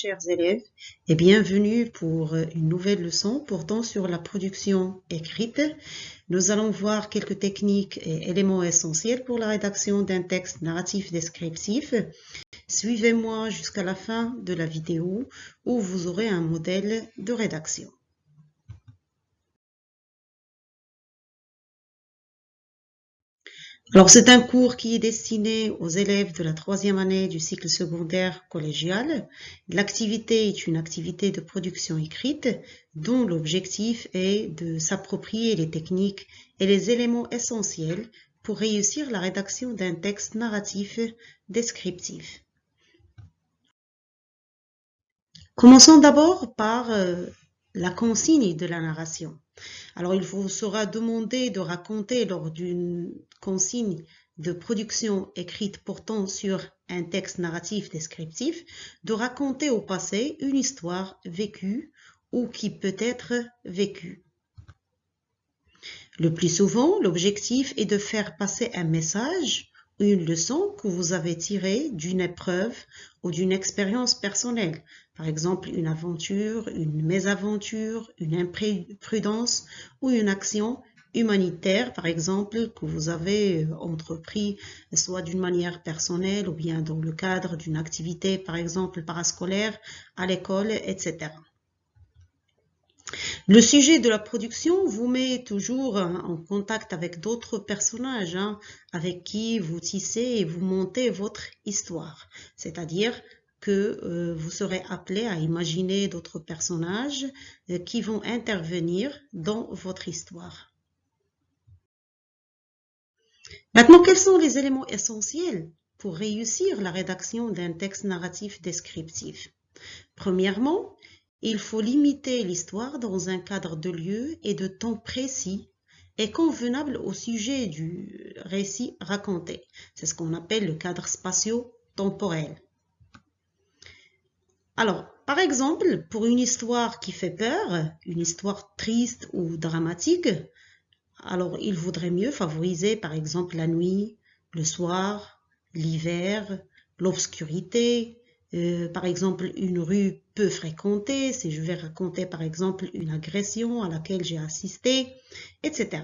chers élèves, et bienvenue pour une nouvelle leçon portant sur la production écrite. Nous allons voir quelques techniques et éléments essentiels pour la rédaction d'un texte narratif descriptif. Suivez-moi jusqu'à la fin de la vidéo où vous aurez un modèle de rédaction. Alors, c'est un cours qui est destiné aux élèves de la 3e année du cycle secondaire collégial. L'activité est une activité de production écrite dont l'objectif est de s'approprier les techniques et les éléments essentiels pour réussir la rédaction d'un texte narratif descriptif. Commençons d'abord par la consigne de la narration. Alors, il vous sera demandé de raconter lors d'une consigne de production écrite portant sur un texte narratif descriptif, de raconter au passé une histoire vécue ou qui peut être vécue. Le plus souvent, l'objectif est de faire passer un message ou une leçon que vous avez tirée d'une épreuve ou d'une expérience personnelle. Par exemple, une aventure, une mésaventure, une imprudence ou une action humanitaire, par exemple, que vous avez entrepris soit d'une manière personnelle ou bien dans le cadre d'une activité, par exemple, parascolaire, à l'école, etc. Le sujet de la production vous met toujours en contact avec d'autres personnages avec qui vous tissez et vous montez votre histoire. C'est-à-dire que vous serez appelé à imaginer d'autres personnages qui vont intervenir dans votre histoire. Maintenant, quels sont les éléments essentiels pour réussir la rédaction d'un texte narratif descriptif? Premièrement, il faut limiter l'histoire dans un cadre de lieu et de temps précis et convenable au sujet du récit raconté. C'est ce qu'on appelle le cadre spatio-temporel. Alors, par exemple, pour une histoire qui fait peur, une histoire triste ou dramatique, alors il vaudrait mieux favoriser par exemple la nuit, le soir, l'hiver, l'obscurité, par exemple une rue peu fréquentée, si je vais raconter par exemple une agression à laquelle j'ai assisté, etc.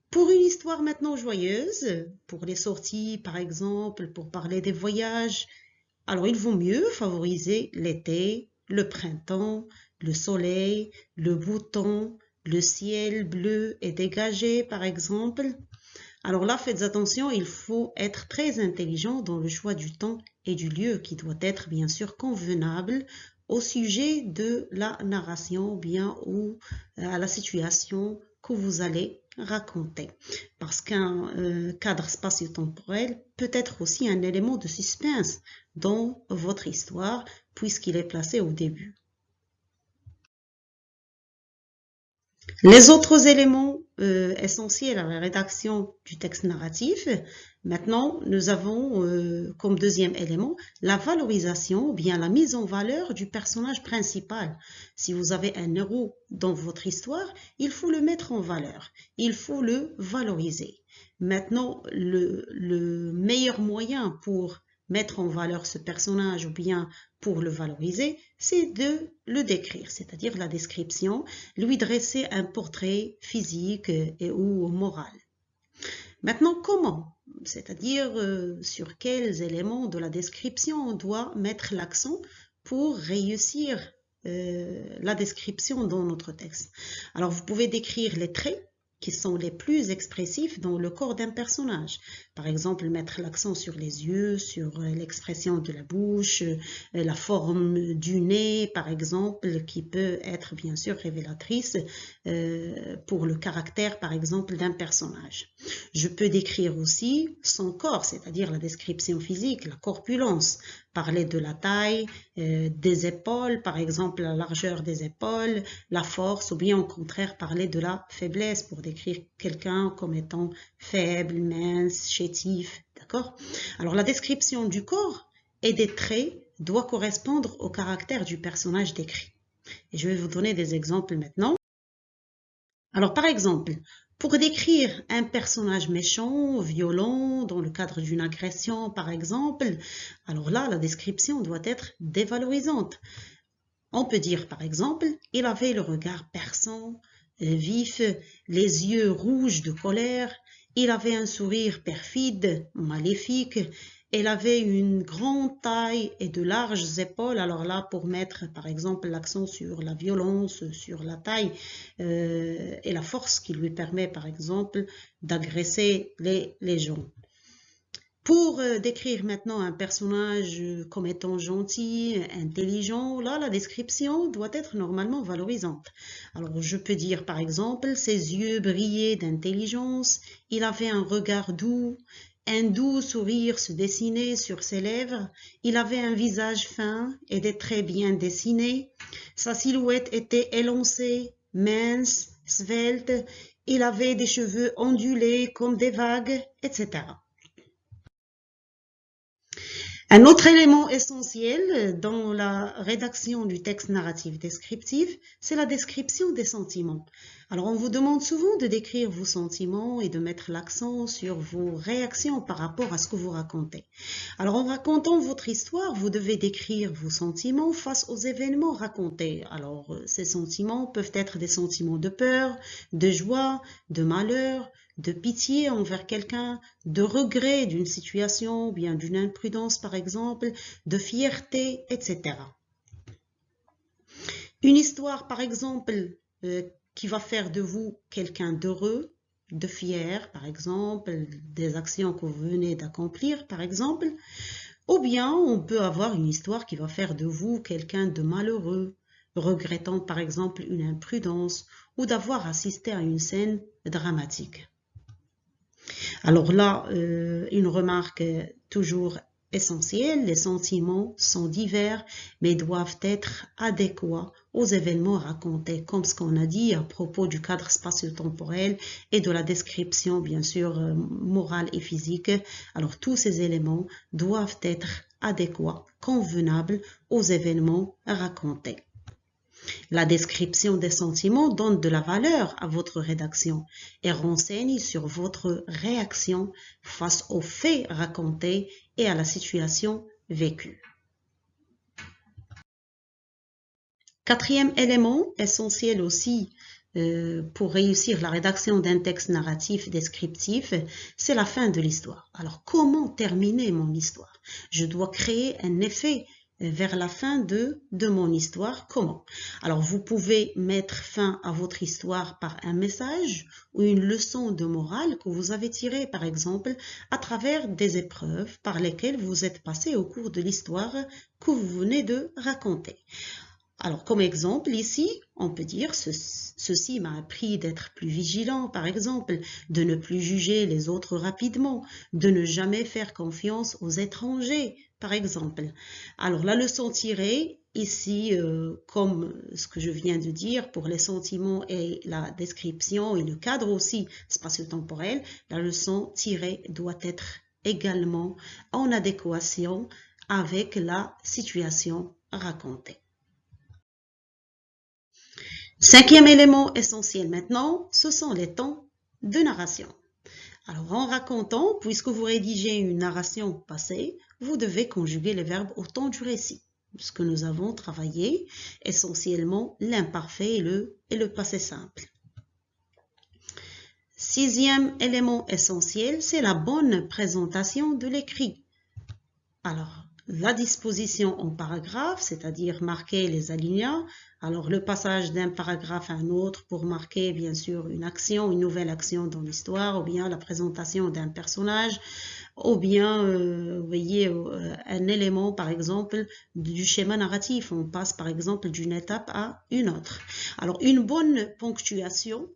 Pour une histoire maintenant joyeuse, pour les sorties par exemple, pour parler des voyages, alors il vaut mieux favoriser l'été, le printemps, le soleil, le beau temps, le ciel bleu et dégagé par exemple. Alors là, faites attention, il faut être très intelligent dans le choix du temps et du lieu qui doit être bien sûr convenable au sujet de la narration bien ou à la situation que vous allez raconter. Parce qu'un cadre spatio-temporel peut être aussi un élément de suspense dans votre histoire puisqu'il est placé au début. Les autres éléments essentiels à la rédaction du texte narratif, maintenant nous avons comme deuxième élément la valorisation ou bien la mise en valeur du personnage principal. Si vous avez un héros dans votre histoire, il faut le mettre en valeur, il faut le valoriser. Maintenant, le meilleur moyen pour mettre en valeur ce personnage ou bien pour le valoriser, c'est de le décrire, c'est-à-dire la description, lui dresser un portrait physique et ou moral. Maintenant, comment? C'est-à-dire sur quels éléments de la description on doit mettre l'accent pour réussir la description dans notre texte. Alors, vous pouvez décrire les traits qui sont les plus expressifs dans le corps d'un personnage. Par exemple, mettre l'accent sur les yeux, sur l'expression de la bouche, la forme du nez, par exemple, qui peut être bien sûr révélatrice pour le caractère, par exemple, d'un personnage. Je peux décrire aussi son corps, c'est-à-dire la description physique, la corpulence, parler de la taille, des épaules, par exemple, la largeur des épaules, la force, ou bien au contraire parler de la faiblesse pour décrire quelqu'un comme étant faible, mince, chétif, d'accord? Alors la description du corps et des traits doit correspondre au caractère du personnage décrit. Et je vais vous donner des exemples maintenant. Alors par exemple, Pour décrire un personnage méchant, violent, dans le cadre d'une agression par exemple, alors là, la description doit être dévalorisante. On peut dire par exemple, il avait le regard perçant, vif, les yeux rouges de colère, il avait un sourire perfide, maléfique, il avait une grande taille et de larges épaules. Alors là, pour mettre par exemple l'accent sur la violence, sur la taille et la force qui lui permet par exemple d'agresser les gens. Pour décrire maintenant un personnage comme étant gentil, intelligent, là, la description doit être normalement valorisante. Alors, je peux dire, par exemple, ses yeux brillaient d'intelligence, il avait un regard doux, un doux sourire se dessinait sur ses lèvres, il avait un visage fin et des traits bien dessinés, sa silhouette était élancée, mince, svelte, il avait des cheveux ondulés comme des vagues, etc. Un autre élément essentiel dans la rédaction du texte narratif descriptif, c'est la description des sentiments. Alors, on vous demande souvent de décrire vos sentiments et de mettre l'accent sur vos réactions par rapport à ce que vous racontez. Alors, en racontant votre histoire, vous devez décrire vos sentiments face aux événements racontés. Alors, ces sentiments peuvent être des sentiments de peur, de joie, de malheur, de pitié envers quelqu'un, de regret d'une situation ou bien d'une imprudence par exemple, de fierté, etc. Une histoire par exemple qui va faire de vous quelqu'un d'heureux, de fier par exemple, des actions que vous venez d'accomplir par exemple, ou bien on peut avoir une histoire qui va faire de vous quelqu'un de malheureux, regrettant par exemple une imprudence ou d'avoir assisté à une scène dramatique. Alors là, une remarque toujours essentielle, les sentiments sont divers, mais doivent être adéquats aux événements racontés, comme ce qu'on a dit à propos du cadre spatio-temporel et de la description, bien sûr, morale et physique. Alors, tous ces éléments doivent être adéquats, convenables aux événements racontés. La description des sentiments donne de la valeur à votre rédaction et renseigne sur votre réaction face aux faits racontés et à la situation vécue. Quatrième élément essentiel aussi pour réussir la rédaction d'un texte narratif descriptif, c'est la fin de l'histoire. Alors, comment terminer mon histoire? Je dois créer un effet vers la fin de mon histoire. Comment? Alors, vous pouvez mettre fin à votre histoire par un message ou une leçon de morale que vous avez tirée, par exemple, à travers des épreuves par lesquelles vous êtes passé au cours de l'histoire que vous venez de raconter. Alors, comme exemple, ici, on peut dire ceci m'a appris d'être plus vigilant, par exemple, de ne plus juger les autres rapidement, de ne jamais faire confiance aux étrangers, par exemple. Alors, la leçon tirée, ici, comme ce que je viens de dire, pour les sentiments et la description et le cadre aussi spatio-temporel, la leçon tirée doit être également en adéquation avec la situation racontée. Cinquième élément essentiel maintenant, ce sont les temps de narration. Alors, en racontant, puisque vous rédigez une narration passée, vous devez conjuguer les verbes au temps du récit. Ce que nous avons travaillé, essentiellement l'imparfait et le passé simple. Sixième élément essentiel, c'est la bonne présentation de l'écrit. Alors, la disposition en paragraphe, c'est-à-dire marquer les alinéas. Alors, le passage d'un paragraphe à un autre pour marquer, bien sûr, une action, une nouvelle action dans l'histoire, ou bien la présentation d'un personnage, ou bien, vous voyez, un élément, par exemple, du schéma narratif. On passe, par exemple, d'une étape à une autre. Alors, une bonne ponctuation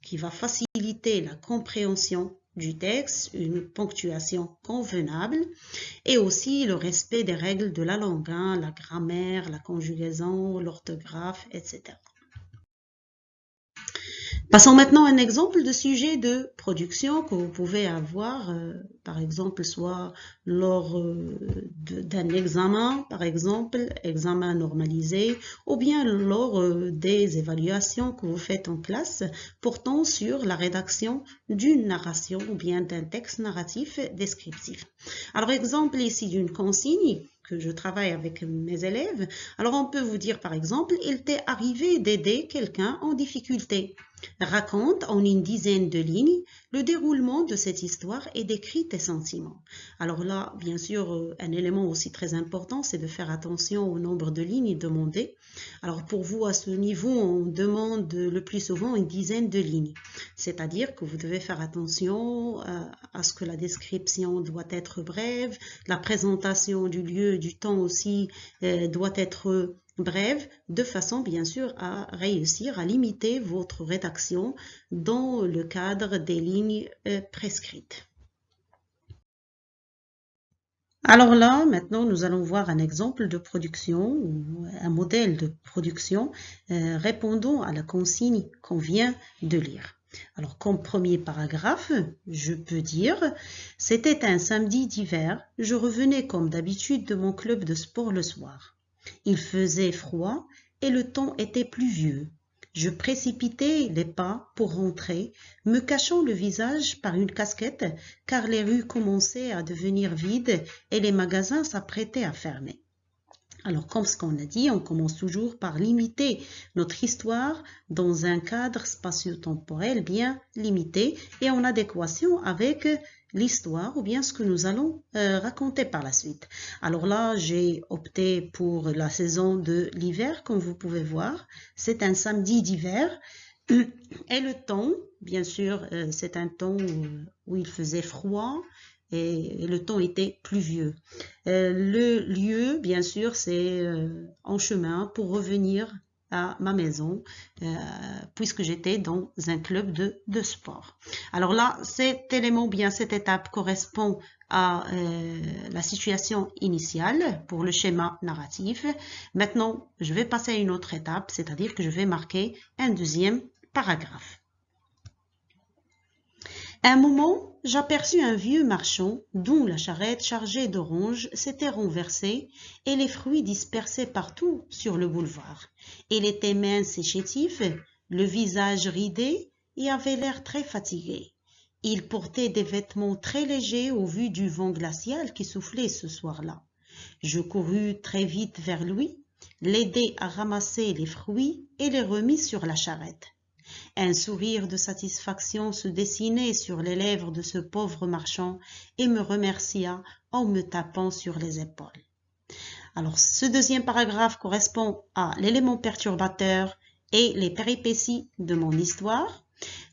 qui va faciliter la compréhension du texte, une ponctuation convenable et aussi le respect des règles de la langue, la grammaire, la conjugaison, l'orthographe, etc. Passons maintenant à un exemple de sujet de production que vous pouvez avoir, par exemple, soit lors d'un examen, par exemple, examen normalisé, ou bien lors des évaluations que vous faites en classe portant sur la rédaction d'une narration ou bien d'un texte narratif descriptif. Alors, exemple ici d'une consigne que je travaille avec mes élèves. Alors, on peut vous dire, par exemple, il t'est arrivé d'aider quelqu'un en difficulté. Raconte en une dizaine de lignes le déroulement de cette histoire et décrit tes sentiments. Alors là, bien sûr, un élément aussi très important, c'est de faire attention au nombre de lignes demandées. Alors pour vous, à ce niveau, on demande le plus souvent une dizaine de lignes. C'est-à-dire que vous devez faire attention à ce que la description doit être brève, la présentation du lieu, du temps aussi doit être brève, de façon bien sûr à réussir à limiter votre rédaction dans le cadre des lignes prescrites. Alors là, maintenant, nous allons voir un exemple de production ou un modèle de production répondant à la consigne qu'on vient de lire. Alors, comme premier paragraphe, je peux dire « C'était un samedi d'hiver, je revenais comme d'habitude de mon club de sport le soir. Il faisait froid et le temps était pluvieux. Je précipitais les pas pour rentrer, me cachant le visage par une casquette, car les rues commençaient à devenir vides et les magasins s'apprêtaient à fermer. » Alors, comme ce qu'on a dit, on commence toujours par limiter notre histoire dans un cadre spatio-temporel bien limité et en adéquation avec l'histoire ou bien ce que nous allons raconter par la suite. Alors là, j'ai opté pour la saison de l'hiver, comme vous pouvez voir. C'est un samedi d'hiver. Et le temps, bien sûr, c'est un temps où il faisait froid et le temps était pluvieux. Le lieu, bien sûr, c'est en chemin pour revenir à ma maison, puisque j'étais dans un club de sport. Alors là, cet élément, bien cette étape correspond à la situation initiale pour le schéma narratif. Maintenant, je vais passer à une autre étape, c'est-à-dire que je vais marquer un deuxième paragraphe. À un moment, j'aperçus un vieux marchand dont la charrette chargée d'oranges s'était renversée et les fruits dispersés partout sur le boulevard. Il était mince et chétif, le visage ridé et avait l'air très fatigué. Il portait des vêtements très légers au vu du vent glacial qui soufflait ce soir-là. Je courus très vite vers lui, l'aidai à ramasser les fruits et les remis sur la charrette. Un sourire de satisfaction se dessinait sur les lèvres de ce pauvre marchand et me remercia en me tapant sur les épaules. Alors, ce deuxième paragraphe correspond à l'élément perturbateur et les péripéties de mon histoire.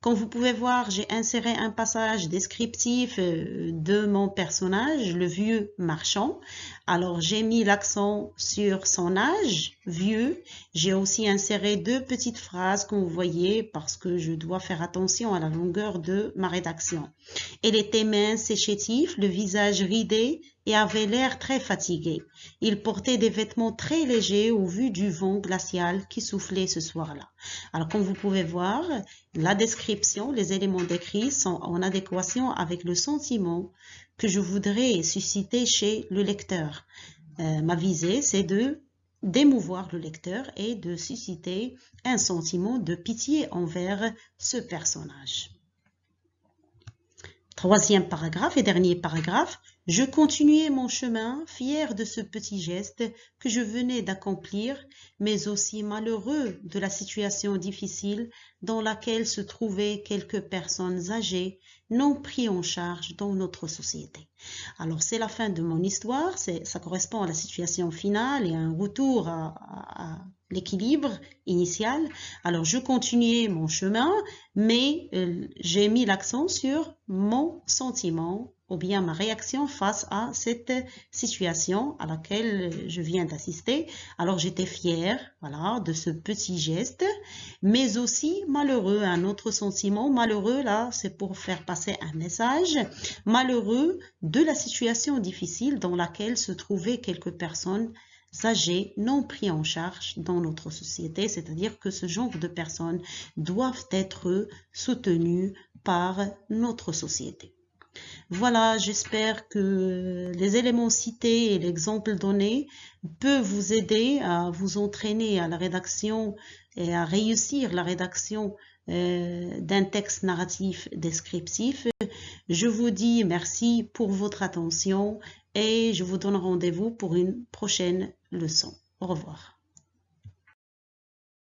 Comme vous pouvez voir, j'ai inséré un passage descriptif de mon personnage, le vieux marchand. Alors, j'ai mis l'accent sur son âge, vieux. J'ai aussi inséré deux petites phrases, comme vous voyez, parce que je dois faire attention à la longueur de ma rédaction. Il était mince et chétif, le visage ridé et avait l'air très fatigué. Il portait des vêtements très légers au vu du vent glacial qui soufflait ce soir-là. Alors, comme vous pouvez voir, la description, les éléments décrits sont en adéquation avec le sentiment que je voudrais susciter chez le lecteur. Ma visée, c'est de d'émouvoir le lecteur et de susciter un sentiment de pitié envers ce personnage. Troisième paragraphe et dernier paragraphe, je continuais mon chemin, fier de ce petit geste que je venais d'accomplir, mais aussi malheureux de la situation difficile dans laquelle se trouvaient quelques personnes âgées non prises en charge dans notre société. Alors, c'est la fin de mon histoire, ça correspond à la situation finale et à un retour à l'équilibre initial. Alors, je continuais mon chemin, mais j'ai mis l'accent sur mon sentiment ou bien ma réaction face à cette situation à laquelle je viens d'assister. Alors, j'étais fière, voilà, de ce petit geste, mais aussi malheureux, un autre sentiment. Malheureux, là, c'est pour faire passer un message. Malheureux de la situation difficile dans laquelle se trouvaient quelques personnes âgés non pris en charge dans notre société, c'est-à-dire que ce genre de personnes doivent être soutenues par notre société. Voilà, j'espère que les éléments cités et l'exemple donné peuvent vous aider à vous entraîner à la rédaction et à réussir la rédaction d'un texte narratif descriptif. Je vous dis merci pour votre attention et je vous donne rendez-vous pour une prochaine leçon. Au revoir.